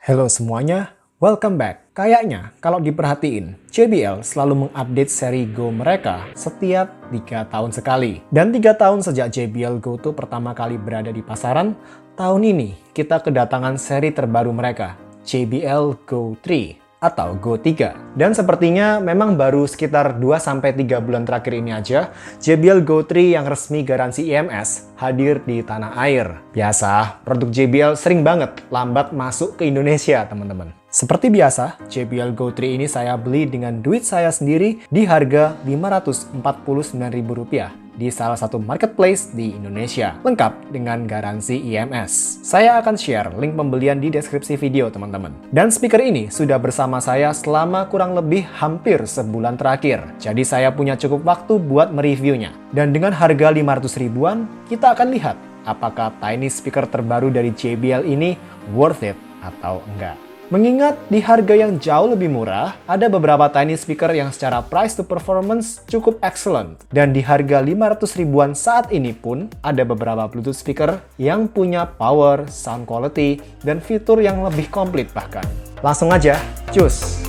Halo semuanya, welcome back. Kayaknya kalau diperhatiin, JBL selalu mengupdate seri Go mereka setiap 3 tahun sekali. Dan 3 tahun sejak JBL Go 2 pertama kali berada di pasaran, tahun ini kita kedatangan seri terbaru mereka, JBL Go 3 atau Go 3. Dan sepertinya memang baru sekitar 2-3 bulan terakhir ini aja, JBL Go 3 yang resmi garansi EMS hadir di tanah air. Biasa, produk JBL sering banget lambat masuk ke Indonesia, teman-teman. Seperti biasa, JBL Go 3 ini saya beli dengan duit saya sendiri di harga Rp549.000 di salah satu marketplace di Indonesia, lengkap dengan garansi EMS. Saya akan share link pembelian di deskripsi video, teman-teman. Dan speaker ini sudah bersama saya selama kurang lebih hampir sebulan terakhir. Jadi saya punya cukup waktu buat mereviewnya. Dan dengan harga 500 ribuan, kita akan lihat apakah tiny speaker terbaru dari JBL ini worth it atau enggak. Mengingat di harga yang jauh lebih murah, ada beberapa tiny speaker yang secara price to performance cukup excellent. Dan di harga 500 ribuan saat ini pun, ada beberapa Bluetooth speaker yang punya power, sound quality, dan fitur yang lebih komplit bahkan. Langsung aja, cus!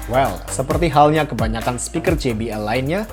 Well, seperti halnya kebanyakan speaker JBL lainnya,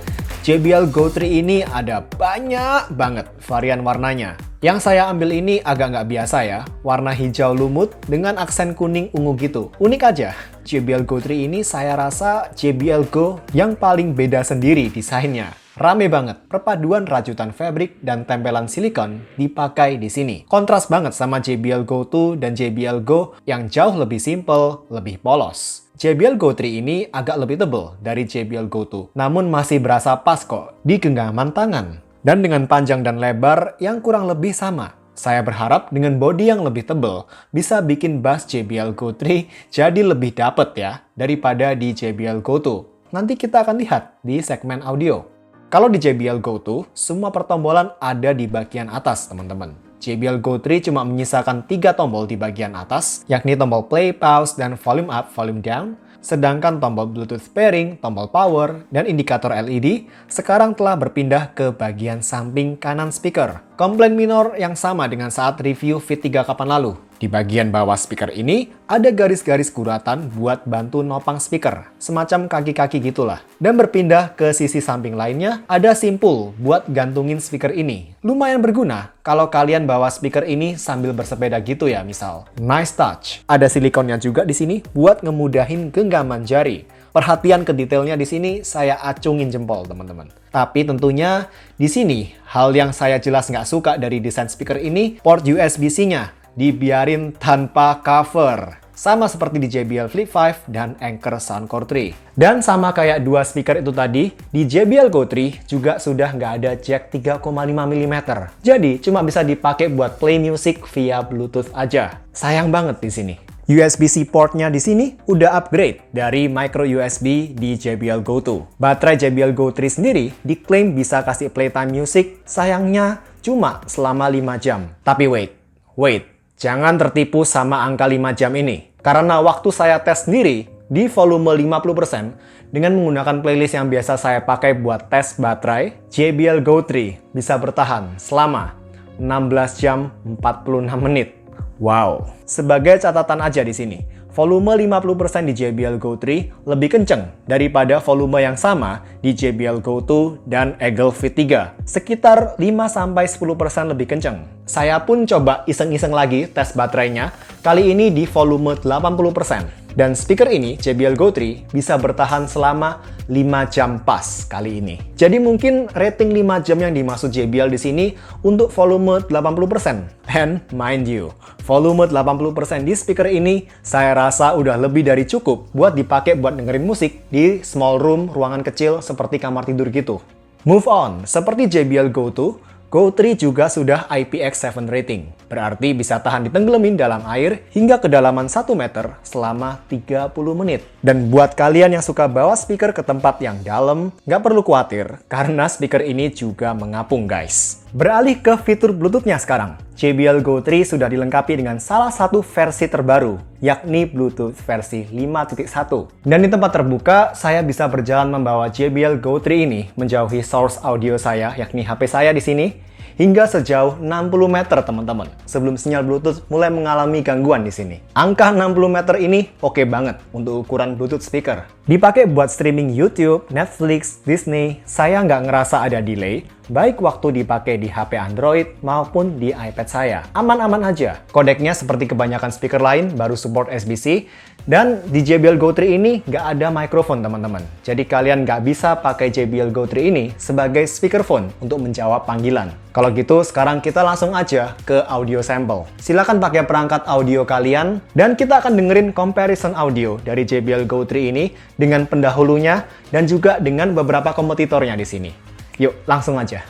JBL Go 3 ini ada banyak banget varian warnanya. Yang saya ambil ini agak nggak biasa ya, warna hijau lumut dengan aksen kuning ungu gitu. Unik aja, JBL Go 3 ini saya rasa JBL Go yang paling beda sendiri desainnya. Rame banget, perpaduan rajutan fabric dan tempelan silikon dipakai di sini. Kontras banget sama JBL Go 2 dan JBL Go yang jauh lebih simple, lebih polos. JBL Go 3 ini agak lebih tebal dari JBL Go 2, namun masih berasa pas kok di genggaman tangan. Dan dengan panjang dan lebar yang kurang lebih sama. Saya berharap dengan bodi yang lebih tebal bisa bikin bass JBL Go 3 jadi lebih dapet ya daripada di JBL Go 2. Nanti kita akan lihat di segmen audio. Kalau di JBL Go 2, semua pertombolan ada di bagian atas, teman-teman. JBL Go 3 cuma menyisakan 3 tombol di bagian atas, yakni tombol play, pause, dan volume up, volume down. Sedangkan tombol Bluetooth pairing, tombol power, dan indikator LED sekarang telah berpindah ke bagian samping kanan speaker. Komplain minor yang sama dengan saat review Fit 3 kapan lalu. Di bagian bawah speaker ini, ada garis-garis guratan buat bantu nopang speaker, semacam kaki-kaki gitulah. Dan berpindah ke sisi samping lainnya, ada simpul buat gantungin speaker ini. Lumayan berguna kalau kalian bawa speaker ini sambil bersepeda gitu ya misal. Nice touch. Ada silikonnya juga di sini buat ngemudahin genggaman jari. Perhatian ke detailnya di sini saya acungin jempol, teman-teman. Tapi tentunya di sini hal yang saya jelas nggak suka dari desain speaker ini, port USB-C-nya dibiarin tanpa cover. Sama seperti di JBL Flip 5 dan Anker Soundcore 3. Dan sama kayak dua speaker itu tadi, di JBL Go 3 juga sudah nggak ada jack 3,5 mm. Jadi cuma bisa dipakai buat play music via Bluetooth aja. Sayang banget di sini. USB-C portnya di sini udah upgrade dari micro USB di JBL Go 2. Baterai JBL Go 3 sendiri diklaim bisa kasih playtime music, sayangnya cuma selama 5 jam. Tapi wait. Jangan tertipu sama angka 5 jam ini. Karena waktu saya tes sendiri di volume 50% dengan menggunakan playlist yang biasa saya pakai buat tes baterai, JBL Go 3 bisa bertahan selama 16 jam 46 menit. Wow. Sebagai catatan aja di sini, volume 50% di JBL Go 3 lebih kenceng daripada volume yang sama di JBL Go 2 dan Eagle Fit 3. Sekitar 5-10% lebih kenceng. Saya pun coba iseng-iseng lagi tes baterainya, kali ini di volume 80%. Dan speaker ini, JBL Go 3, bisa bertahan selama 5 jam pas kali ini. Jadi mungkin rating 5 jam yang dimaksud JBL di sini untuk volume 80%. And mind you, volume 80% di speaker ini saya rasa udah lebih dari cukup buat dipakai buat dengerin musik di small room, ruangan kecil seperti kamar tidur gitu. Move on, seperti JBL Go 2, Go 3 juga sudah IPX7 rating. Berarti bisa tahan ditenggelamin dalam air hingga kedalaman 1 meter selama 30 menit. Dan buat kalian yang suka bawa speaker ke tempat yang dalam, nggak perlu khawatir karena speaker ini juga mengapung guys. Beralih ke fitur Bluetooth-nya sekarang. JBL Go 3 sudah dilengkapi dengan salah satu versi terbaru, yakni Bluetooth versi 5.1. Dan di tempat terbuka, saya bisa berjalan membawa JBL Go 3 ini menjauhi source audio saya, yakni HP saya di sini, hingga sejauh 60 meter teman-teman, sebelum sinyal Bluetooth mulai mengalami gangguan di sini. Angka 60 meter ini oke banget untuk ukuran Bluetooth speaker. Dipakai buat streaming YouTube, Netflix, Disney, saya nggak ngerasa ada delay, baik waktu dipakai di HP Android maupun di iPad saya. Aman-aman aja. Kodeknya seperti kebanyakan speaker lain, baru support SBC, dan di JBL Go 3 ini nggak ada mikrofon teman-teman. Jadi kalian nggak bisa pakai JBL Go 3 ini sebagai speakerphone untuk menjawab panggilan. Kalau gitu, sekarang kita langsung aja ke audio sample. Silakan pakai perangkat audio kalian, dan kita akan dengerin comparison audio dari JBL Go 3 ini dengan pendahulunya dan juga dengan beberapa kompetitornya di sini. Yuk, langsung aja.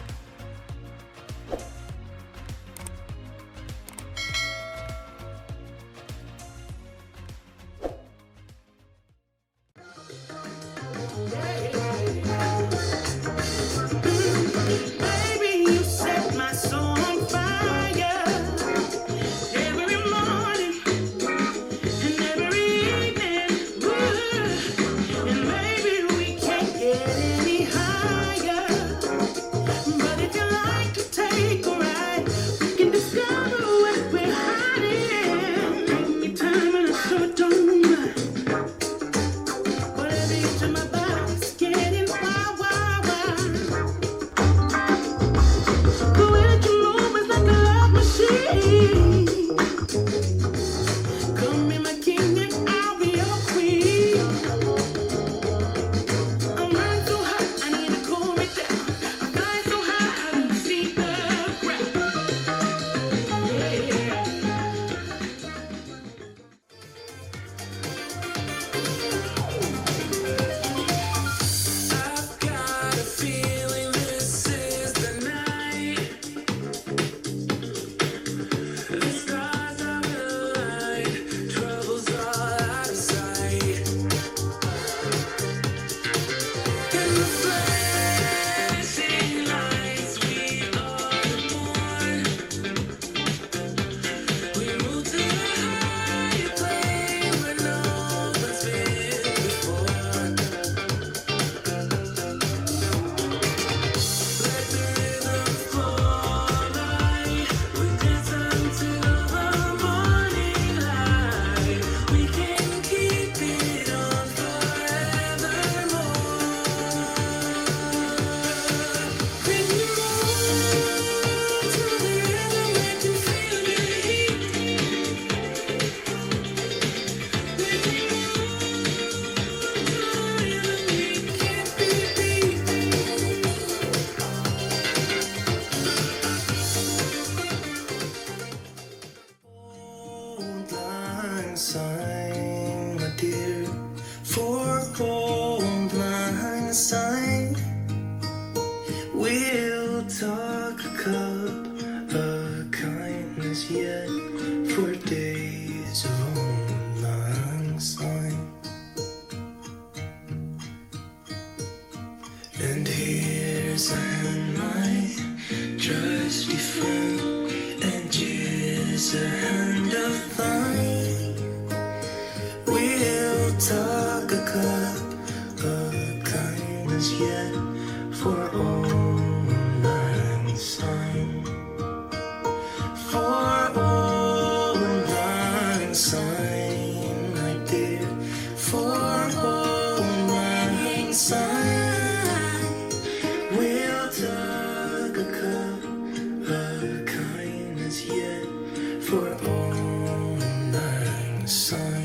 Sign, my dear, for old lang syne. We'll talk a cup of kindness yet for days of old lang syne. And here's a hand, my trusty friend, and here's a hand of thine. We'll talk a cup of kindness yet for old lang syne. For old lang syne, my dear. For old lang syne, we'll talk a cup of kindness yet for old lang syne.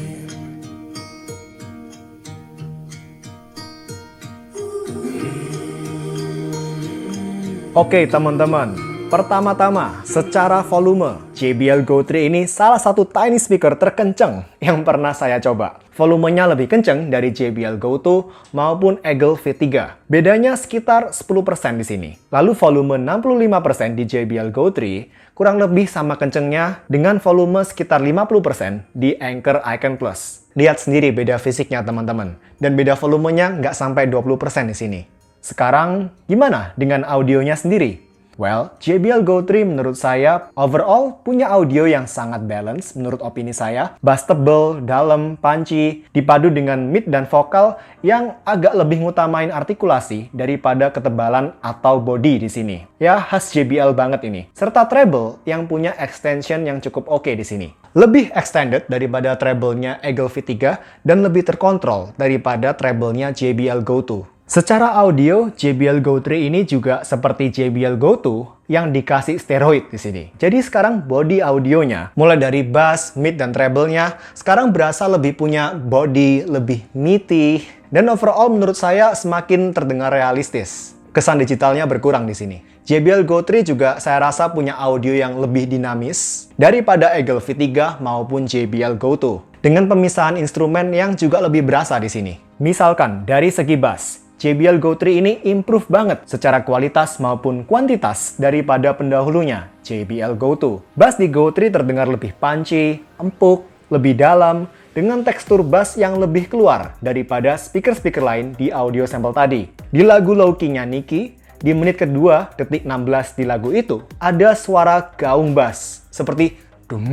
Oke teman-teman, pertama-tama secara volume, JBL Go 3 ini salah satu tiny speaker terkencang yang pernah saya coba. Volumenya lebih kencang dari JBL Go 2 maupun Eagle V3. Bedanya sekitar 10% di sini. Lalu volume 65% di JBL Go 3 kurang lebih sama kencengnya dengan volume sekitar 50% di Anker Icon Plus. Lihat sendiri beda fisiknya teman-teman. Dan beda volumenya nggak sampai 20% di sini. Sekarang, gimana dengan audionya sendiri? Well, JBL Go 3 menurut saya overall punya audio yang sangat balance menurut opini saya. Bass tebel, dalam, punchy, dipadu dengan mid dan vokal yang agak lebih ngutamain artikulasi daripada ketebalan atau body di sini. Ya, khas JBL banget ini. Serta treble yang punya extension yang cukup oke di sini. Lebih extended daripada treble-nya Eagle V3 dan lebih terkontrol daripada treble-nya JBL Go 2. Secara audio, JBL Go 3 ini juga seperti JBL Go 2 yang dikasih steroid di sini. Jadi sekarang body audionya, mulai dari bass, mid, dan treble-nya, sekarang berasa lebih punya body, lebih meaty, dan overall menurut saya semakin terdengar realistis. Kesan digitalnya berkurang di sini. JBL Go 3 juga saya rasa punya audio yang lebih dinamis daripada Eagle V3 maupun JBL Go 2. Dengan pemisahan instrumen yang juga lebih berasa di sini. Misalkan dari segi bass, JBL Go 3 ini improve banget secara kualitas maupun kuantitas daripada pendahulunya, JBL Go 2. Bass di Go 3 terdengar lebih punchy, empuk, lebih dalam, dengan tekstur bass yang lebih keluar daripada speaker-speaker lain di audio sampel tadi. Di lagu Low Key-nya Nicki, di menit kedua, detik 16 di lagu itu, ada suara gaung bass, seperti dum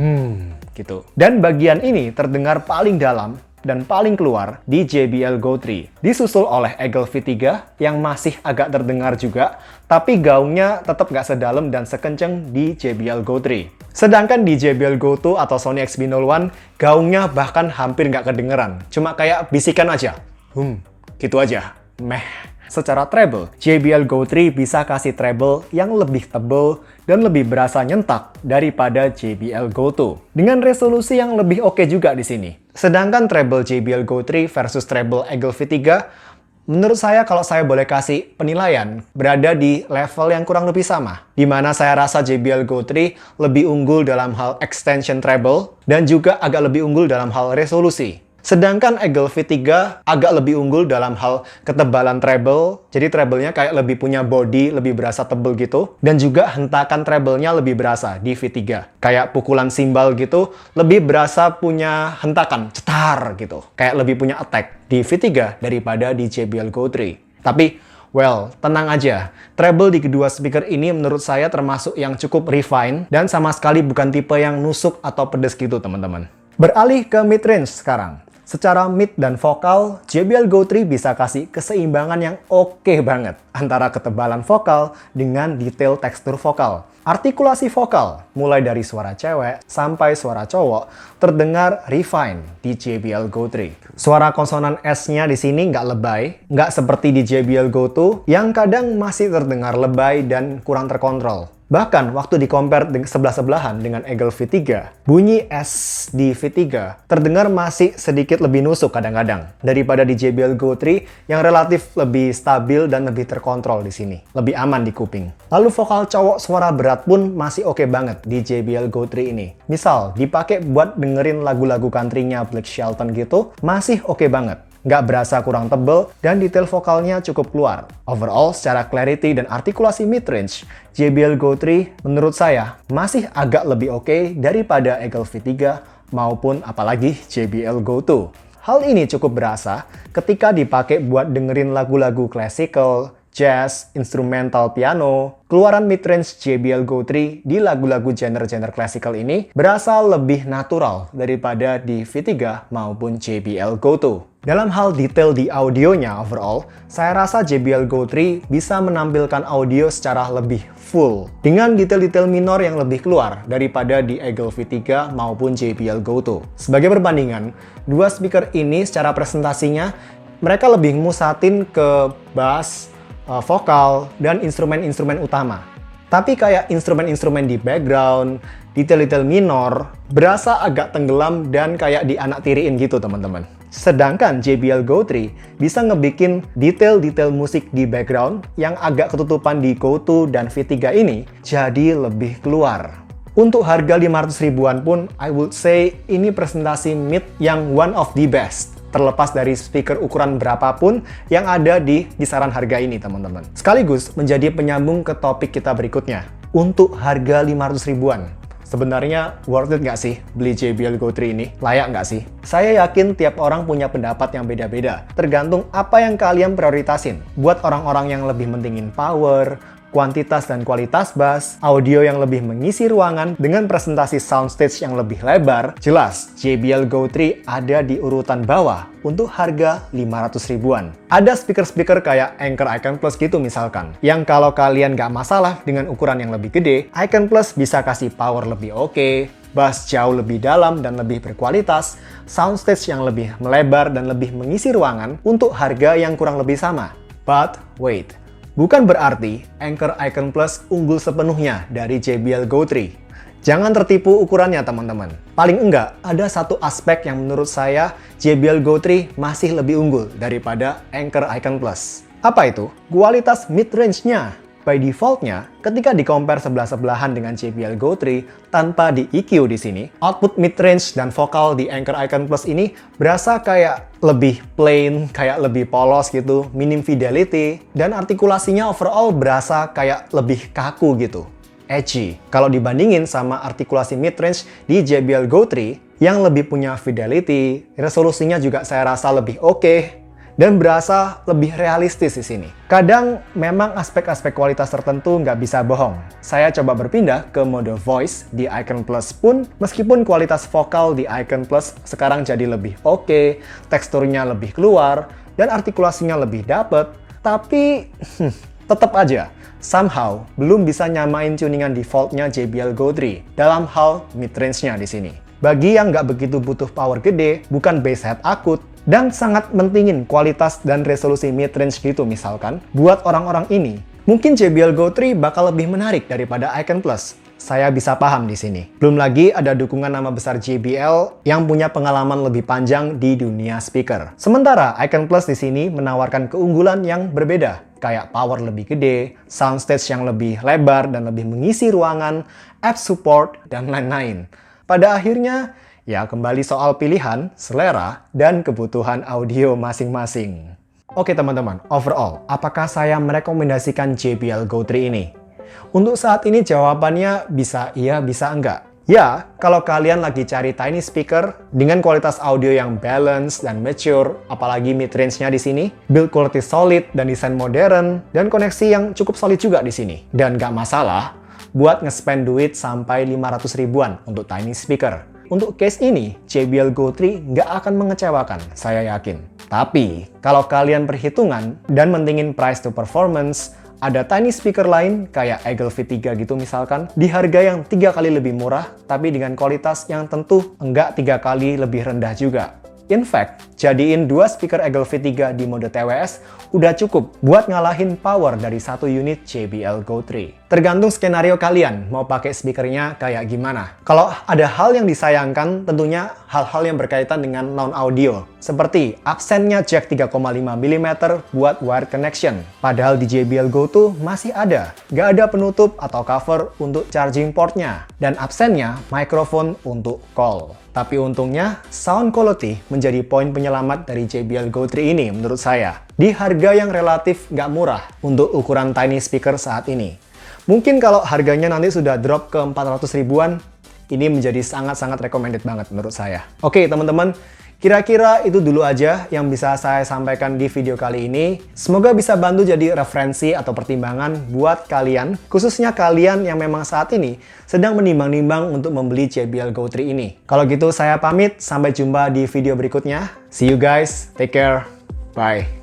gitu. Dan bagian ini terdengar paling dalam dan paling keluar di JBL Go 3. Disusul oleh Eagle V3 yang masih agak terdengar juga, tapi gaungnya tetap nggak sedalam dan sekenceng di JBL Go 3. Sedangkan di JBL Go 2 atau Sony XB01, gaungnya bahkan hampir nggak kedengeran. Cuma kayak bisikan aja. Gitu aja. Meh. Secara treble, JBL Go 3 bisa kasih treble yang lebih tebal dan lebih berasa nyentak daripada JBL Go 2. Dengan resolusi yang lebih oke juga di sini. Sedangkan treble JBL Go 3 versus treble Eagle V3, menurut saya kalau saya boleh kasih penilaian, berada di level yang kurang lebih sama. Di mana saya rasa JBL Go 3 lebih unggul dalam hal extension treble dan juga agak lebih unggul dalam hal resolusi. Sedangkan Eagle V3 agak lebih unggul dalam hal ketebalan treble. Jadi treble-nya kayak lebih punya body, lebih berasa tebel gitu. Dan juga hentakan treble-nya lebih berasa di V3. Kayak pukulan simbal gitu, lebih berasa punya hentakan, cetar gitu. Kayak lebih punya attack di V3 daripada di JBL Go 3. Tapi, well, tenang aja. Treble di kedua speaker ini menurut saya termasuk yang cukup refine dan sama sekali bukan tipe yang nusuk atau pedes gitu teman-teman. Beralih ke mid-range sekarang. Secara mid dan vokal, JBL Go 3 bisa kasih keseimbangan yang oke banget antara ketebalan vokal dengan detail tekstur vokal. Artikulasi vokal, mulai dari suara cewek sampai suara cowok, terdengar refine di JBL Go 3. Suara konsonan S-nya di sini nggak lebay, nggak seperti di JBL Go 2 yang kadang masih terdengar lebay dan kurang terkontrol. Bahkan waktu di-compare sebelah-sebelahan dengan Eagle V3, bunyi S di V3 terdengar masih sedikit lebih nusuk kadang-kadang daripada di JBL Go 3 yang relatif lebih stabil dan lebih terkontrol di sini, lebih aman di kuping. Lalu vokal cowok suara berat pun masih oke banget di JBL Go 3 ini. Misal dipakai buat dengerin lagu-lagu country-nya Blake Shelton gitu, masih oke banget. Nggak berasa kurang tebel, dan detail vokalnya cukup keluar. Overall, secara clarity dan artikulasi mid-range, JBL Go 3 menurut saya masih agak lebih oke daripada Eagle V3 maupun apalagi JBL Go 2. Hal ini cukup berasa ketika dipakai buat dengerin lagu-lagu classical, jazz, instrumental piano. Keluaran mid-range JBL Go 3 di lagu-lagu genre-genre classical ini berasa lebih natural daripada di V3 maupun JBL Go 2. Dalam hal detail di audionya overall, saya rasa JBL Go 3 bisa menampilkan audio secara lebih full dengan detail-detail minor yang lebih keluar daripada di Eagle V3 maupun JBL Go 2. Sebagai perbandingan, dua speaker ini secara presentasinya mereka lebih musatin ke bass, vokal, dan instrumen-instrumen utama. Tapi kayak instrumen-instrumen di background, detail-detail minor, berasa agak tenggelam dan kayak dianak tiriin gitu teman-teman. Sedangkan JBL Go 3 bisa ngebikin detail-detail musik di background yang agak ketutupan di Go 2 dan V3 ini jadi lebih keluar. Untuk harga 500 ribuan pun, I would say ini presentasi mid yang one of the best. Terlepas dari speaker ukuran berapapun yang ada di kisaran harga ini teman-teman. Sekaligus menjadi penyambung ke topik kita berikutnya. Untuk harga 500 ribuan, sebenarnya worth it nggak sih beli JBL Go 3 ini? Layak nggak sih? Saya yakin tiap orang punya pendapat yang beda-beda. Tergantung apa yang kalian prioritasin. Buat orang-orang yang lebih mentingin power, kuantitas dan kualitas bass, audio yang lebih mengisi ruangan dengan presentasi soundstage yang lebih lebar, jelas JBL Go 3 ada di urutan bawah untuk harga 500 ribuan. Ada speaker-speaker kayak Anker Icon Plus gitu misalkan, yang kalau kalian nggak masalah dengan ukuran yang lebih gede, Icon Plus bisa kasih power lebih oke, bass jauh lebih dalam dan lebih berkualitas, soundstage yang lebih melebar dan lebih mengisi ruangan untuk harga yang kurang lebih sama. But wait, bukan berarti Anker Icon Plus unggul sepenuhnya dari JBL Go 3. Jangan tertipu ukurannya teman-teman. Paling enggak, ada satu aspek yang menurut saya JBL Go 3 masih lebih unggul daripada Anker Icon Plus. Apa itu? Kualitas mid-range-nya. By default-nya, ketika di-compare sebelah-sebelahan dengan JBL Go 3 tanpa di EQ di sini, output mid-range dan vokal di Anker Icon Plus ini berasa kayak lebih plain, kayak lebih polos gitu, minim fidelity, dan artikulasinya overall berasa kayak lebih kaku gitu. Edgy. Kalau dibandingin sama artikulasi mid-range di JBL Go 3 yang lebih punya fidelity, resolusinya juga saya rasa lebih oke, dan berasa lebih realistis di sini. Kadang memang aspek-aspek kualitas tertentu nggak bisa bohong. Saya coba berpindah ke mode voice di Icon Plus pun, meskipun kualitas vokal di Icon Plus sekarang jadi lebih oke, teksturnya lebih keluar, dan artikulasinya lebih dapet, tapi tetap aja, somehow belum bisa nyamain tuningan defaultnya JBL Go 3 dalam hal mid-range-nya di sini. Bagi yang nggak begitu butuh power gede, bukan bass head akut, dan sangat mentingin kualitas dan resolusi mid-range gitu misalkan, buat orang-orang ini, mungkin JBL Go 3 bakal lebih menarik daripada Icon Plus. Saya bisa paham di sini. Belum lagi ada dukungan nama besar JBL yang punya pengalaman lebih panjang di dunia speaker. Sementara Icon Plus di sini menawarkan keunggulan yang berbeda, kayak power lebih gede, soundstage yang lebih lebar dan lebih mengisi ruangan, app support, dan lain-lain. Pada akhirnya, ya kembali soal pilihan, selera, dan kebutuhan audio masing-masing. Oke teman-teman, overall, apakah saya merekomendasikan JBL Go 3 ini? Untuk saat ini jawabannya bisa iya, bisa enggak. Ya, kalau kalian lagi cari tiny speaker dengan kualitas audio yang balance dan mature, apalagi mid-range-nya di sini, build quality solid dan desain modern, dan koneksi yang cukup solid juga di sini. Dan nggak masalah buat nge-spend duit sampai 500 ribuan untuk tiny speaker. Untuk case ini, JBL Go 3 nggak akan mengecewakan, saya yakin. Tapi, kalau kalian perhitungan dan mentingin price to performance, ada tiny speaker lain kayak Eagle V3 gitu misalkan, di harga yang 3 kali lebih murah, tapi dengan kualitas yang tentu enggak 3 kali lebih rendah juga. In fact, jadiin 2 speaker Eagle V3 di mode TWS udah cukup buat ngalahin power dari satu unit JBL Go 3. Tergantung skenario kalian mau pakai speakernya kayak gimana. Kalau ada hal yang disayangkan, tentunya hal-hal yang berkaitan dengan non-audio. Seperti absennya jack 3,5 mm buat wired connection. Padahal di JBL Go 2 masih ada. Nggak ada penutup atau cover untuk charging portnya. Dan absennya mikrofon untuk call. Tapi untungnya, sound quality menjadi poin penyelamat dari JBL Go 3 ini menurut saya. Di harga yang relatif nggak murah untuk ukuran tiny speaker saat ini. Mungkin kalau harganya nanti sudah drop ke 400 ribuan, ini menjadi sangat-sangat recommended banget menurut saya. Oke teman-teman, kira-kira itu dulu aja yang bisa saya sampaikan di video kali ini. Semoga bisa bantu jadi referensi atau pertimbangan buat kalian, khususnya kalian yang memang saat ini sedang menimbang-nimbang untuk membeli JBL Go 3 ini. Kalau gitu saya pamit, sampai jumpa di video berikutnya. See you guys, take care, bye.